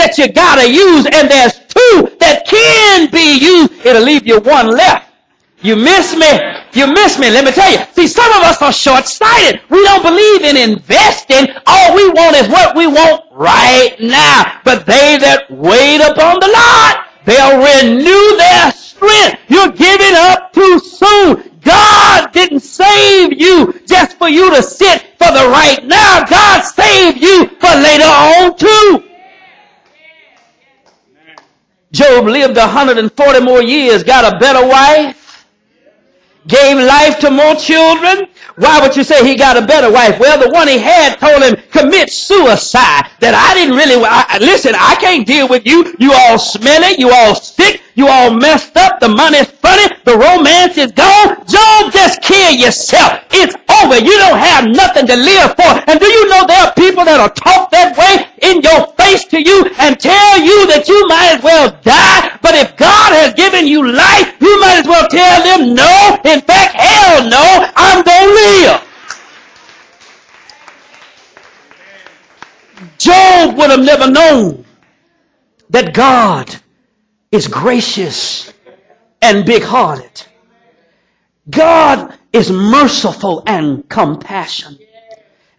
that you gotta use, and there's two that can be used. It'll leave you one left. You miss me. You miss me. Let me tell you. See, some of us are short-sighted. We don't believe in investing. All we want is what we want right now. But they that wait upon the Lord, they'll renew their strength. You're giving up too soon. God didn't save you just for you to sit for the right now. God saved you for later on too. Job lived 140 more years, got a better wife, gave life to more children. Why would you say he got a better wife? Well, the one he had told him, commit suicide. That I didn't really, listen, I can't deal with you. You all smelly, you all sick, you all messed up, the money's funny, the romance is gone. Job, just kill yourself. It's over. You don't have nothing to live for. And do you know there are people that will talk that way in your face to you and tell you that you might as well die? But if God has given you life, you might as well tell them no. In fact, hell no, I'm going to live. Job would have never known that God is gracious and big-hearted. God is merciful and compassionate.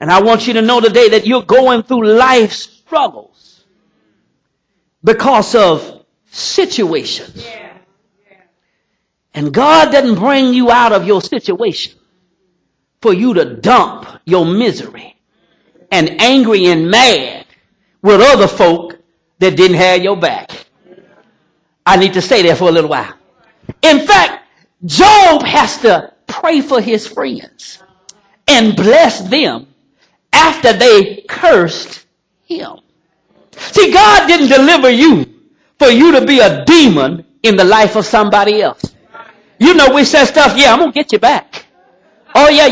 And I want you to know today that you're going through life's struggles because of situations. And God doesn't bring you out of your situation for you to dump your misery and angry and mad with other folk that didn't have your back. I need to stay there for a little while. In fact, Job has to pray for his friends and bless them after they cursed him. See, God didn't deliver you for you to be a demon in the life of somebody else. You know, we said stuff, yeah, I'm going to get you back. Oh, yeah,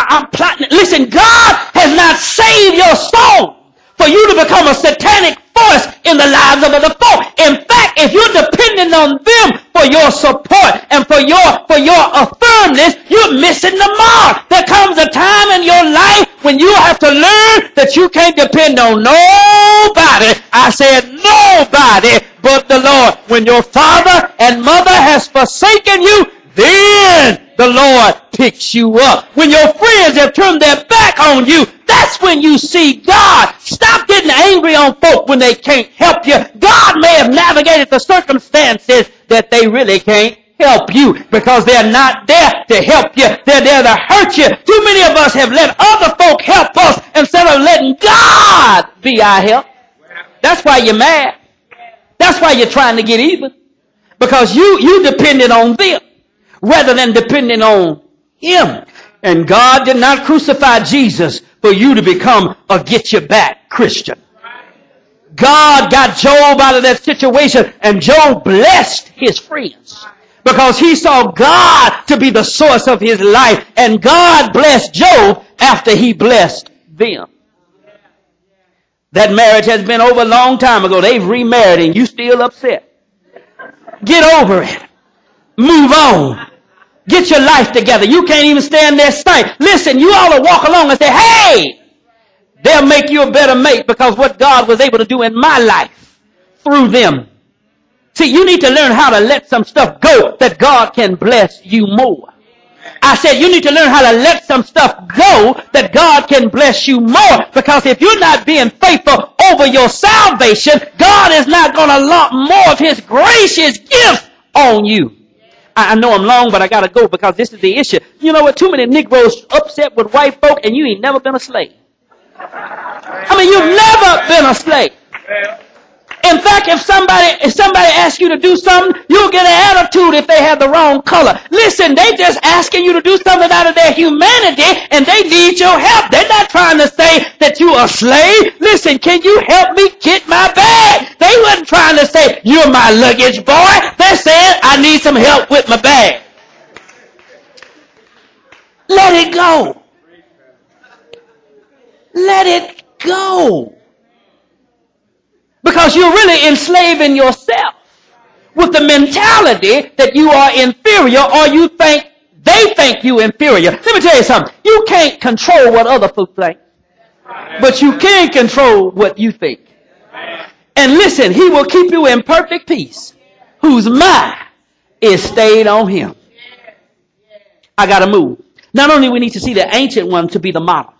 I'm plotting. Listen, God has not saved your soul for you to become a satanic force in the lives of other folk. In fact, if you're depending on them for your support and for your firmness, you're missing the mark. There comes a time in your life when you have to learn that you can't depend on nobody. I said nobody but the Lord. When your father and mother has forsaken you, then the Lord picks you up. When your friends have turned their back on you, that's when you see God. Stop getting angry on folk when they can't help you. God may have navigated the circumstances that they really can't help you because they're not there to help you. They're there to hurt you. Too many of us have let other folk help us instead of letting God be our help. That's why you're mad. That's why you're trying to get even. Because you depended on them rather than depending on him. And God did not crucify Jesus for you to become a get-you-back Christian. God got Job out of that situation, and Job blessed his friends because he saw God to be the source of his life, and God blessed Job after he blessed them. That marriage has been over a long time ago. They've remarried and you still upset. Get over it. Move on. Get your life together. You can't even stand there sight. Listen, you ought to walk along and say, hey, they'll make you a better mate because what God was able to do in my life through them. See, you need to learn how to let some stuff go that God can bless you more. I said you need to learn how to let some stuff go that God can bless you more, because if you're not being faithful over your salvation, God is not going to lump more of his gracious gifts on you. I know I'm long, but I got to go because this is the issue. You know what? Too many Negroes upset with white folk and you ain't never been a slave. I mean, you've never been a slave. In fact, if somebody asks you to do something, you'll get an attitude if they have the wrong color. Listen, they just asking you to do something out of their humanity, and they need your help. They're not trying to say that you're a slave. Listen, can you help me get my bag? They wasn't trying to say, you're my luggage boy. They're saying, I need some help with my bag. Let it go. Let it go. Because you're really enslaving yourself with the mentality that you are inferior, or you think they think you inferior. Let me tell you something. You can't control what other folks think, but you can control what you think. And listen, he will keep you in perfect peace, whose mind is stayed on him. I got to move. Not only we need to see the ancient one to be the model,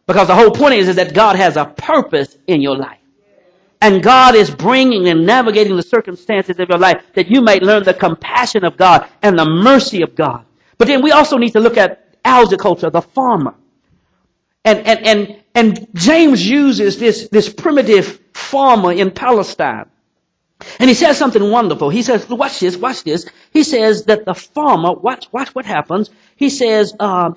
because the whole point is that God has a purpose in your life. And God is bringing and navigating the circumstances of your life that you might learn the compassion of God and the mercy of God. But then we also need to look at agriculture, the farmer. And James uses this primitive farmer in Palestine. And he says something wonderful. He says, watch this. He says that the farmer, watch what happens. He says, now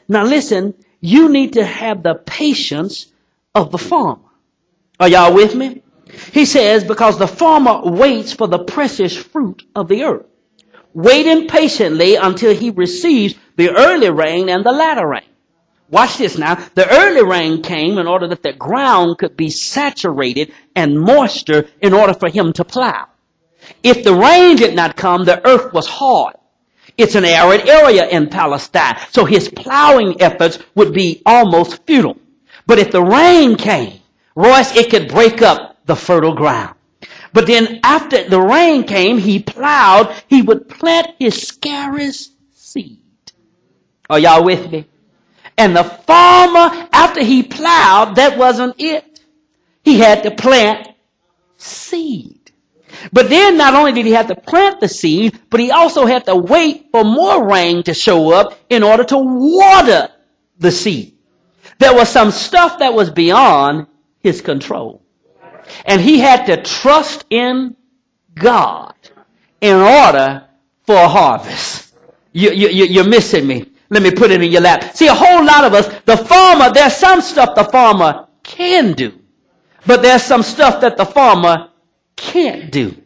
listen, you need to have the patience of the farmer. Are y'all with me? He says, because the farmer waits for the precious fruit of the earth, waiting patiently until he receives the early rain and the latter rain. Watch this now. The early rain came in order that the ground could be saturated and moisture in order for him to plow. If the rain did not come, the earth was hard. It's an arid area in Palestine, so his plowing efforts would be almost futile. But if the rain came, Royce, it could break up the fertile ground. But then after the rain came, he plowed, he would plant his scarce seed. Are y'all with me? And the farmer, after he plowed, that wasn't it. He had to plant seed. But then not only did he have to plant the seed, but he also had to wait for more rain to show up in order to water the seed. There was some stuff that was beyond his control. And he had to trust in God in order for a harvest. You're missing me. Let me put it in your lap. See, a whole lot of us, the farmer, there's some stuff the farmer can do. But there's some stuff that the farmer can't do.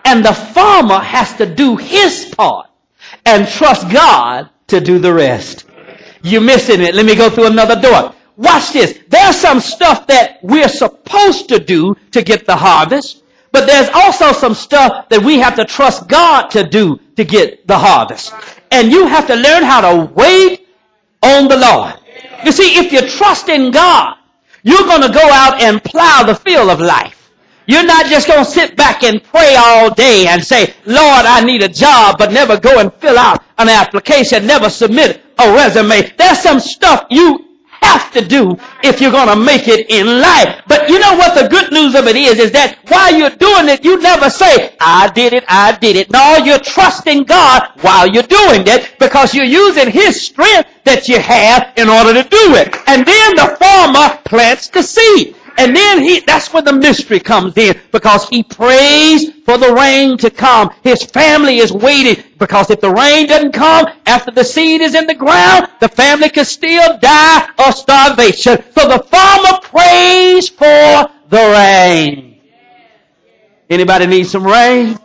And the farmer has to do his part and trust God to do the rest. You're missing it. Let me go through another door. Watch this. There's some stuff that we're supposed to do to get the harvest, but there's also some stuff that we have to trust God to do to get the harvest. And you have to learn how to wait on the Lord. You see, if you trust in God, you're going to go out and plow the field of life. You're not just going to sit back and pray all day and say, Lord, I need a job, but never go and fill out an application, never submit a resume. There's some stuff you have to do if you're going to make it in life. But you know what the good news of it is that while you're doing it, you never say, I did it. No, you're trusting God while you're doing it because you're using his strength that you have in order to do it. And then the farmer plants the seed. And then that's where the mystery comes in, because he prays for the rain to come. His family is waiting, because if the rain doesn't come after the seed is in the ground, the family could still die of starvation. So the farmer prays for the rain. Anybody need some rain?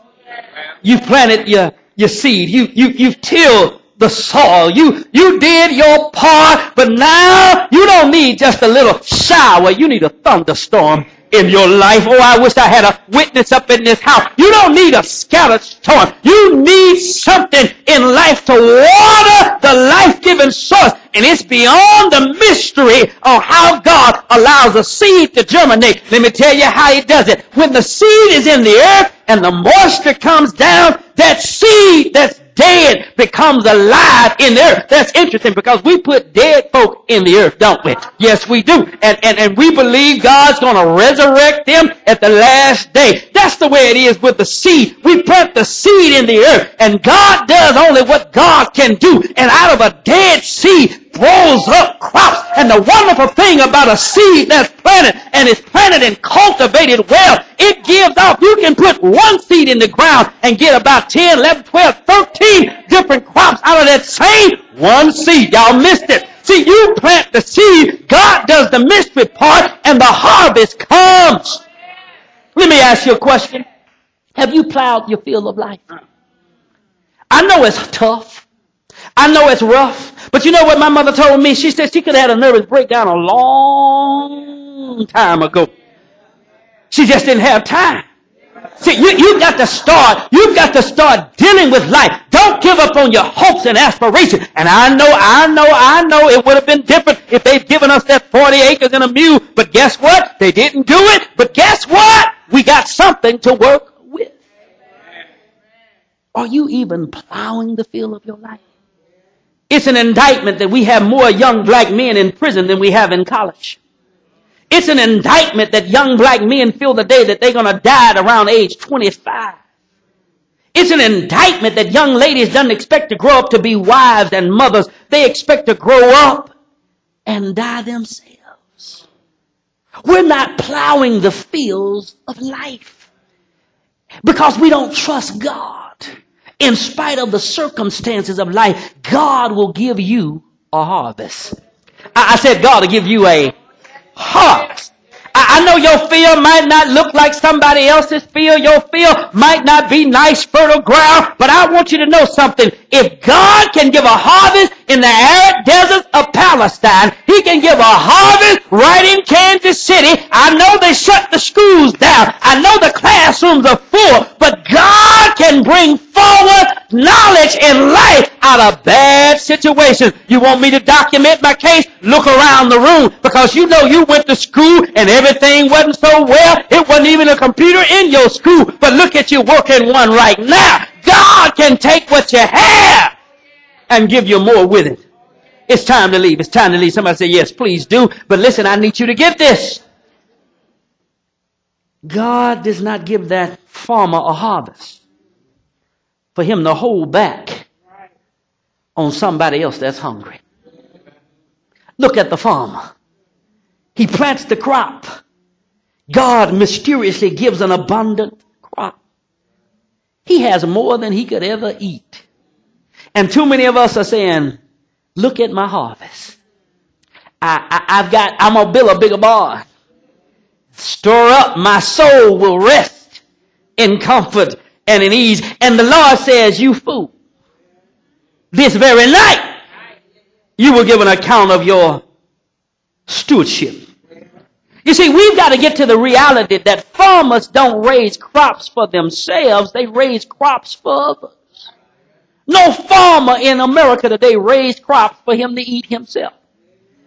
You've planted your seed. You've tilled the soil. You did your part, but now you don't need just a little shower. You need a thunderstorm in your life. Oh, I wish I had a witness up in this house. You don't need a scattered storm. You need something in life to water the life-giving source. And it's beyond the mystery of how God allows a seed to germinate. Let me tell you how he does it. When the seed is in the earth and the moisture comes down, that seed that's dead becomes alive in the earth. That's interesting, because we put dead folk in the earth, don't we? Yes, we do. And we believe God's going to resurrect them at the last day. That's the way it is with the seed. We plant the seed in the earth, and God does only what God can do. And out of a dead seed grows up crops. And the wonderful thing about a seed that's planted, and it's planted and cultivated well, it gives off. You can put one seed in the ground and get about 10, 11, 12, 13 different crops out of that same one seed. Y'all missed it. See, you plant the seed, God does the mystery part, and the harvest comes. Let me ask you a question. Have you plowed your field of life? I know it's tough. I know it's rough. But you know what my mother told me? She said she could have had a nervous breakdown a long time ago. She just didn't have time. See, you've got to start dealing with life. Don't give up on your hopes and aspirations. And I know it would have been different if they'd given us that 40 acres and a mule. But guess what? They didn't do it. But guess what? something to work with. Are you even plowing the field of your life? It's an indictment that we have more young black men in prison than we have in college. It's an indictment that young black men feel the day that they're going to die at around age 25. It's an indictment that young ladies don't expect to grow up to be wives and mothers. They expect to grow up and die themselves. We're not plowing the fields of life because we don't trust God. In spite of the circumstances of life, God will give you a harvest. I said God will give you a harvest. I know your field might not look like somebody else's field. Your field might not be nice, fertile ground. But I want you to know something. If God can give a harvest in the arid deserts of Palestine, He can give a harvest right in Kansas City. I know they shut the schools down. I know the classrooms are full. But God can bring forward knowledge and life out of bad situations. You want me to document my case? Look around the room, because you know you went to school and everything wasn't so well. It wasn't even a computer in your school. But look at you working one right now. God can take what you have and give you more with it. It's time to leave. It's time to leave. Somebody say, yes, please do. But listen, I need you to get this. God does not give that farmer a harvest for him to hold back on somebody else that's hungry. Look at the farmer. He plants the crop. God mysteriously gives an abundant crop. He has more than he could ever eat. And too many of us are saying, look at my harvest. I'm going to build a bigger barn. Store up, my soul will rest in comfort and in ease. And the Lord says, you fool, this very night you will give an account of your stewardship. You see, we've got to get to the reality that farmers don't raise crops for themselves. They raise crops for others. No farmer in America today raised crops for him to eat himself.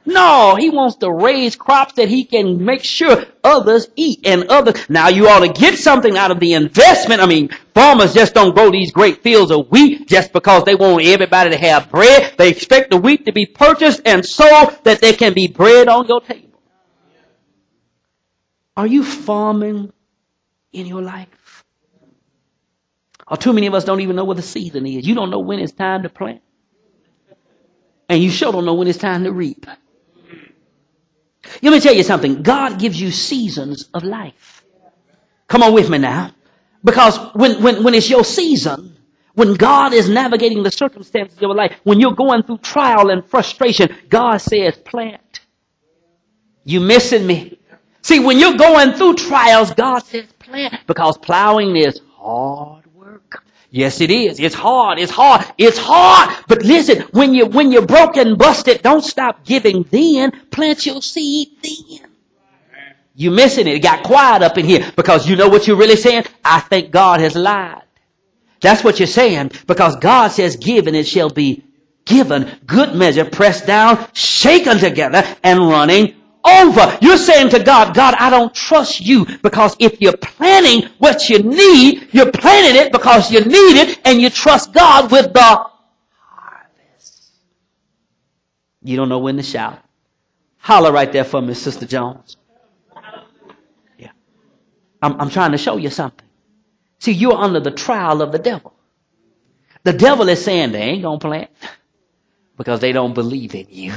No, he wants to raise crops that he can make sure others eat and others. Now you ought to get something out of the investment. I mean, farmers just don't grow these great fields of wheat just because they want everybody to have bread. They expect the wheat to be purchased and sold that there can be bread on your table. Are you farming in your life? Or too many of us don't even know what the season is. You don't know when it's time to plant. And you sure don't know when it's time to reap. Let me tell you something. God gives you seasons of life. Come on with me now. Because when it's your season, when God is navigating the circumstances of your life, when you're going through trial and frustration, God says, plant. You missing me? See, when you're going through trials, God says plant, because plowing is hard work. Yes, it is. It's hard. It's hard. It's hard. But listen, when you're broken, busted, don't stop giving then. Plant your seed then. You missing it. It got quiet up in here, because you know what you're really saying? I think God has lied. That's what you're saying, because God says give and it shall be given. Good measure, pressed down, shaken together, and running over. You're saying to God, God, I don't trust you, because if you're planting what you need, you're planting it because you need it, and you trust God with the harvest. You don't know when to shout. Holler right there for me, Sister Jones. Yeah. I'm trying to show you something. See, you're under the trial of the devil. The devil is saying they ain't going to plant because they don't believe in you.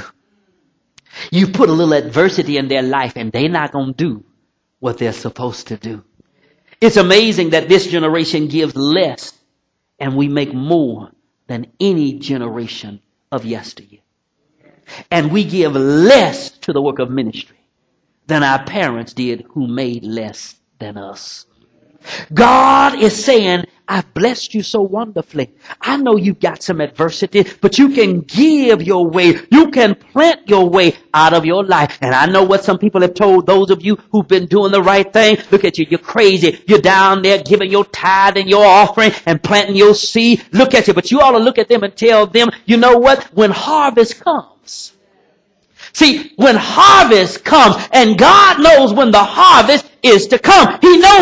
You put a little adversity in their life and they're not going to do what they're supposed to do. It's amazing that this generation gives less and we make more than any generation of yesteryear. And we give less to the work of ministry than our parents did, who made less than us. God is saying, I've blessed you so wonderfully. I know you've got some adversity, but you can give your way. You can plant your way out of your life. And I know what some people have told those of you who've been doing the right thing. Look at you. You're crazy. You're down there giving your tithe and your offering and planting your seed. Look at you. But you ought to look at them and tell them, you know what? When harvest comes. See, when harvest comes, and God knows when the harvest is to come. He knows